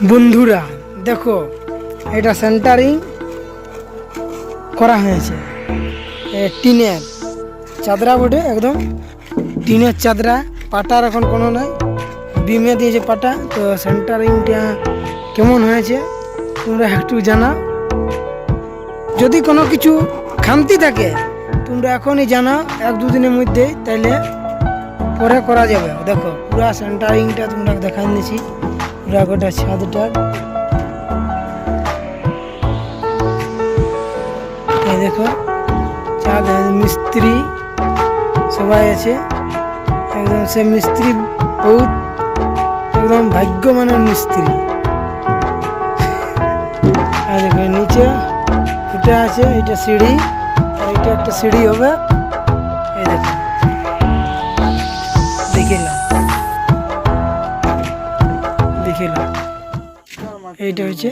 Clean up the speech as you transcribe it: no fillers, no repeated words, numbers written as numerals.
বন্ধুরা দেখো, এটা সেন্টারিং করা হয়েছে টিনের চাদরা বটে, একদম টিনের চাদরা। পাটার এখন কোনো নাই, বিমে দিয়েছে পাটা। তো সেন্টারিংটা কেমন হয়েছে তোমরা একটু জানাও। যদি কোনো কিছু খামতি থাকে তোমরা এখনই জানাও, 1-2 দিনের মধ্যে, তাইলে পরে করা যাবে। দেখো পুরা সেন্টারিংটা তোমরা দেখাই নিয়েছি, পুরা গোটা ছাদটা। এই দেখো চাঁদ, মিস্ত্রি সবাই আছে একদম। সে মিস্ত্রি বহুত একদম ভাগ্যমানের মিস্ত্রি। আর দেখো নিচে এটা আছে, এটা সিঁড়ি, আর এটা একটা সিঁড়ি হবে। এই দেখো দেখিলাম এইটা হচ্ছে